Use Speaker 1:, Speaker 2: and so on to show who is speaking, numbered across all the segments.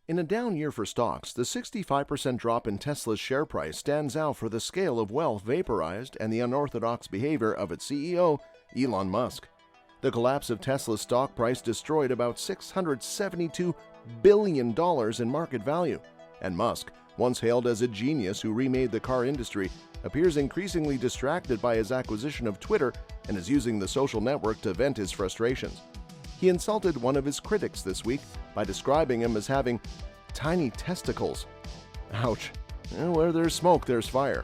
Speaker 1: In a down year for stocks, the 65% drop in Tesla's share price stands out for the scale of wealth vaporized and the unorthodox behavior of its CEO, Elon Musk. The collapse of Tesla's stock price destroyed about $672 billion in market value, and Musk, once hailed as a genius who remade the car industry, appears increasingly distracted by his acquisition of Twitter and is using the social network to vent his frustrations. He insulted one of his critics this week by describing him as having tiny testicles. Ouch. Where there's smoke, there's fire.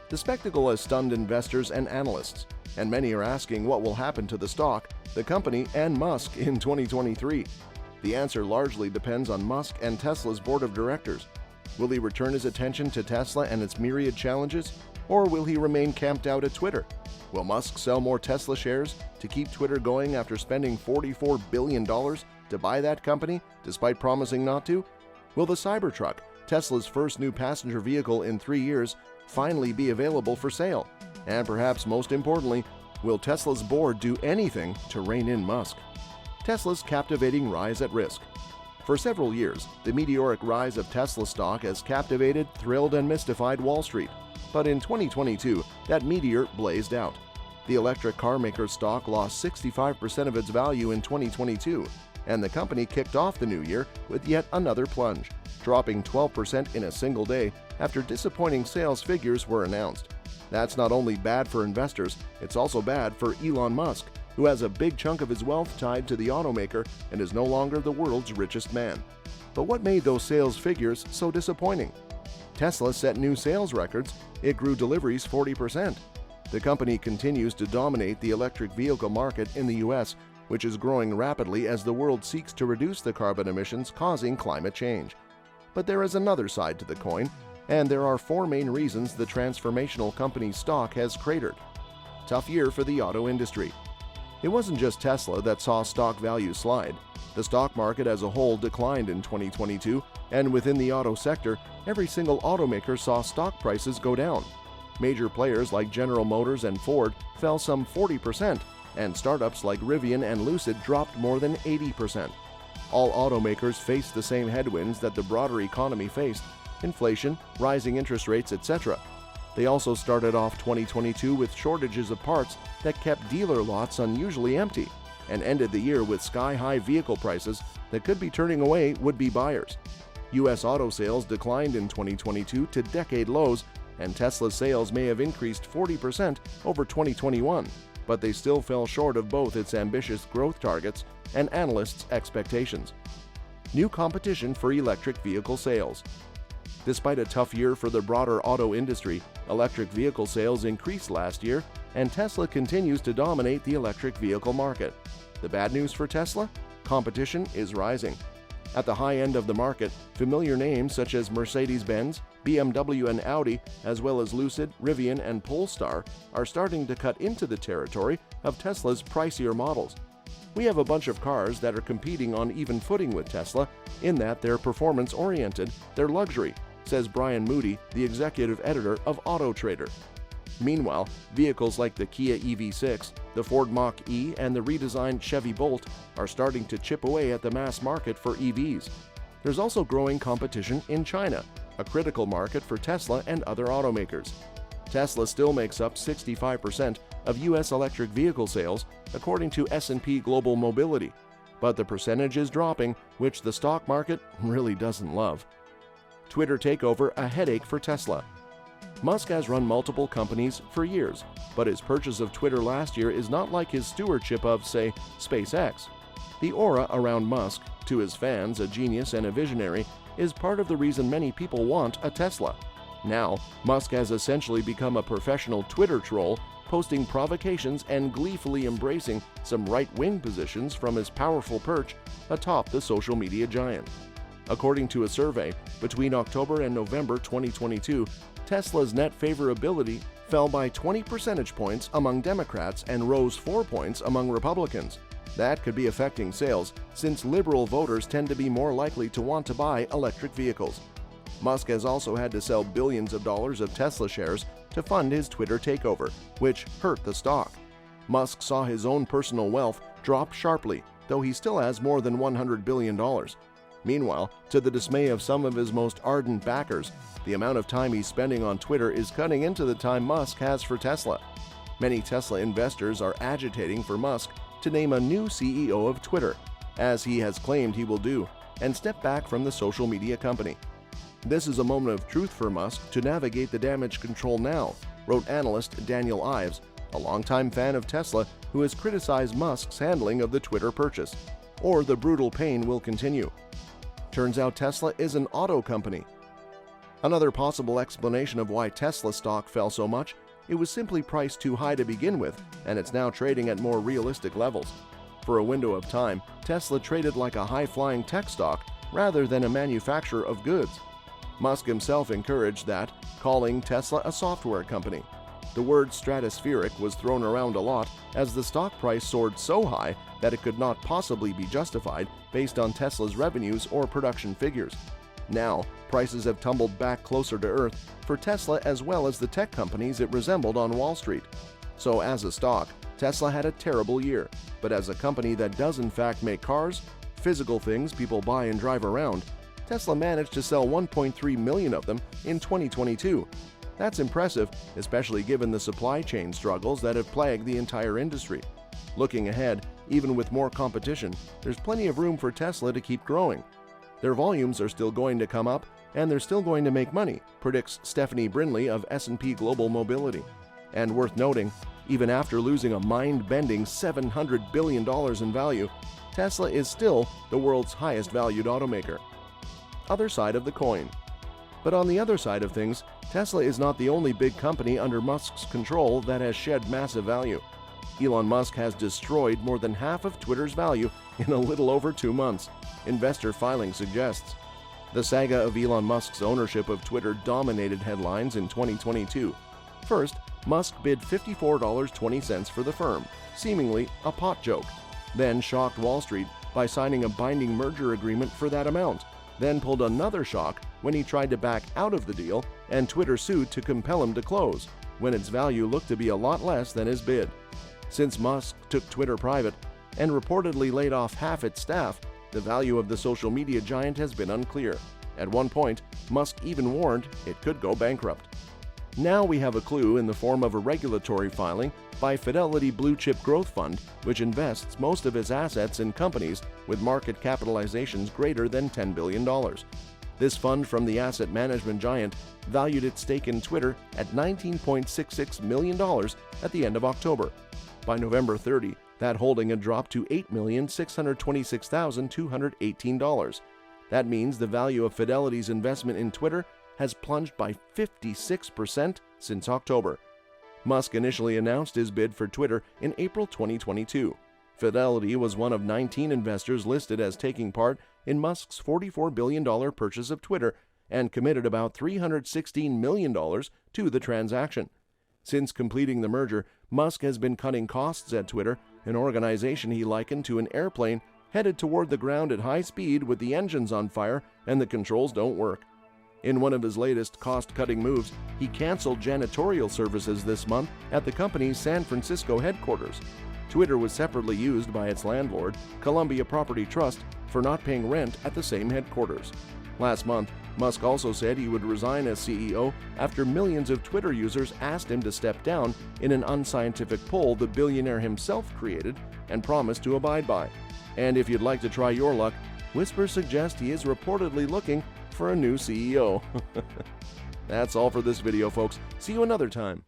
Speaker 1: The spectacle has stunned investors and analysts, and many are asking what will happen to the stock, the company, and Musk in 2023. The answer largely depends on Musk and Tesla's board of directors. Will he return his attention to Tesla and its myriad challenges, or will he remain camped out at Twitter? Will Musk sell more Tesla shares to keep Twitter going after spending $44 billion to buy that company, despite promising not to? Will the Cybertruck, Tesla's first new passenger vehicle in 3 years, finally be available for sale? And perhaps most importantly, will Tesla's board do anything to rein in Musk? Tesla's captivating rise at risk. For several years, the meteoric rise of Tesla stock has captivated, thrilled, and mystified Wall Street. But in 2022, that meteor blazed out. The electric car maker's stock lost 65% of its value in 2022, and the company kicked off the new year with yet another plunge, dropping 12% in a single day after disappointing sales figures were announced. That's not only bad for investors, it's also bad for Elon Musk, who has a big chunk of his wealth tied to the automaker and is no longer the world's richest man. But what made those sales figures so disappointing? Tesla set new sales records. It grew deliveries 40%. The company continues to dominate the electric vehicle market in the U.S., which is growing rapidly as the world seeks to reduce the carbon emissions causing climate change. But there is another side to the coin, and there are 4 main reasons the transformational company's stock has cratered. Tough year for the auto industry. It wasn't just Tesla that saw stock value slide. The stock market as a whole declined in 2022, and within the auto sector, every single automaker saw stock prices go down. Major players like General Motors and Ford fell some 40%, and startups like Rivian and Lucid dropped more than 80%. All automakers faced the same headwinds that the broader economy faced: inflation, rising interest rates, etc. They also started off 2022 with shortages of parts that kept dealer lots unusually empty, and ended the year with sky-high vehicle prices that could be turning away would-be buyers. U.S. auto sales declined in 2022 to decade lows, and Tesla's sales may have increased 40% over 2021, but they still fell short of both its ambitious growth targets and analysts' expectations. New competition for electric vehicle sales. Despite a tough year for the broader auto industry, electric vehicle sales increased last year, and Tesla continues to dominate the electric vehicle market. The bad news for Tesla? Competition is rising. At the high end of the market, familiar names such as Mercedes-Benz, BMW, and Audi, as well as Lucid, Rivian, and Polestar, are starting to cut into the territory of Tesla's pricier models. We have a bunch of cars that are competing on even footing with Tesla in that they're performance-oriented, they're luxury, says Brian Moody, the executive editor of Auto Trader. Meanwhile, vehicles like the Kia EV6, the Ford Mach-E, and the redesigned Chevy Bolt are starting to chip away at the mass market for EVs. There's also growing competition in China, a critical market for Tesla and other automakers. Tesla still makes up 65% of U.S. electric vehicle sales, according to S&P Global Mobility, but the percentage is dropping, which the stock market really doesn't love. Twitter takeover a headache for Tesla. Musk has run multiple companies for years, but his purchase of Twitter last year is not like his stewardship of, say, SpaceX. The aura around Musk, to his fans a genius and a visionary, is part of the reason many people want a Tesla. Now, Musk has essentially become a professional Twitter troll, posting provocations and gleefully embracing some right-wing positions from his powerful perch atop the social media giant. According to a survey, between October and November 2022, Tesla's net favorability fell by 20 percentage points among Democrats and rose 4 points among Republicans. That could be affecting sales, since liberal voters tend to be more likely to want to buy electric vehicles. Musk has also had to sell billions of dollars of Tesla shares to fund his Twitter takeover, which hurt the stock. Musk saw his own personal wealth drop sharply, though he still has more than $100 billion. Meanwhile, to the dismay of some of his most ardent backers, the amount of time he's spending on Twitter is cutting into the time Musk has for Tesla. Many Tesla investors are agitating for Musk to name a new CEO of Twitter, as he has claimed he will do, and step back from the social media company. This is a moment of truth for Musk to navigate the damage control now, wrote analyst Daniel Ives, a longtime fan of Tesla who has criticized Musk's handling of the Twitter purchase. Or the brutal pain will continue. Turns out Tesla is an auto company. Another possible explanation of why Tesla stock fell so much, it was simply priced too high to begin with, and it's now trading at more realistic levels. For a window of time, Tesla traded like a high-flying tech stock rather than a manufacturer of goods. Musk himself encouraged that, calling Tesla a software company. The word stratospheric was thrown around a lot as the stock price soared so high that it could not possibly be justified based on Tesla's revenues or production figures. Now, prices have tumbled back closer to earth for Tesla as well as the tech companies it resembled on Wall Street. So as a stock, Tesla had a terrible year, but as a company that does in fact make cars, physical things people buy and drive around, Tesla managed to sell 1.3 million of them in 2022. That's impressive, especially given the supply chain struggles that have plagued the entire industry. Looking ahead, even with more competition, there's plenty of room for Tesla to keep growing. Their volumes are still going to come up, and they're still going to make money, predicts Stephanie Brinley of S&P Global Mobility. And worth noting, even after losing a mind-bending $700 billion in value, Tesla is still the world's highest valued automaker. Other side of the coin. But on the other side of things, Tesla is not the only big company under Musk's control that has shed massive value. Elon Musk has destroyed more than half of Twitter's value in a little over 2 months, investor filing suggests. The saga of Elon Musk's ownership of Twitter dominated headlines in 2022. First, Musk bid $54.20 for the firm, seemingly a pot joke, then shocked Wall Street by signing a binding merger agreement for that amount, then pulled another shock when he tried to back out of the deal and Twitter sued to compel him to close, when its value looked to be a lot less than his bid. Since Musk took Twitter private and reportedly laid off half its staff, the value of the social media giant has been unclear. At one point, Musk even warned it could go bankrupt. Now we have a clue in the form of a regulatory filing by Fidelity Blue Chip Growth Fund, which invests most of its assets in companies with market capitalizations greater than $10 billion. This fund from the asset management giant valued its stake in Twitter at $19.66 million at the end of October. By November 30, that holding had dropped to $8,626,218. That means the value of Fidelity's investment in Twitter has plunged by 56% since October. Musk initially announced his bid for Twitter in April 2022. Fidelity was one of 19 investors listed as taking part in Musk's $44 billion purchase of Twitter and committed about $316 million to the transaction. Since completing the merger, Musk has been cutting costs at Twitter, an organization he likened to an airplane headed toward the ground at high speed with the engines on fire and the controls don't work. In one of his latest cost-cutting moves, he canceled janitorial services this month at the company's San Francisco headquarters. Twitter was separately used by its landlord, Columbia Property Trust, for not paying rent at the same headquarters. Last month, Musk also said he would resign as CEO after millions of Twitter users asked him to step down in an unscientific poll the billionaire himself created and promised to abide by. And if you'd like to try your luck, whispers suggest he is reportedly looking for a new CEO. That's all for this video, folks. See you another time.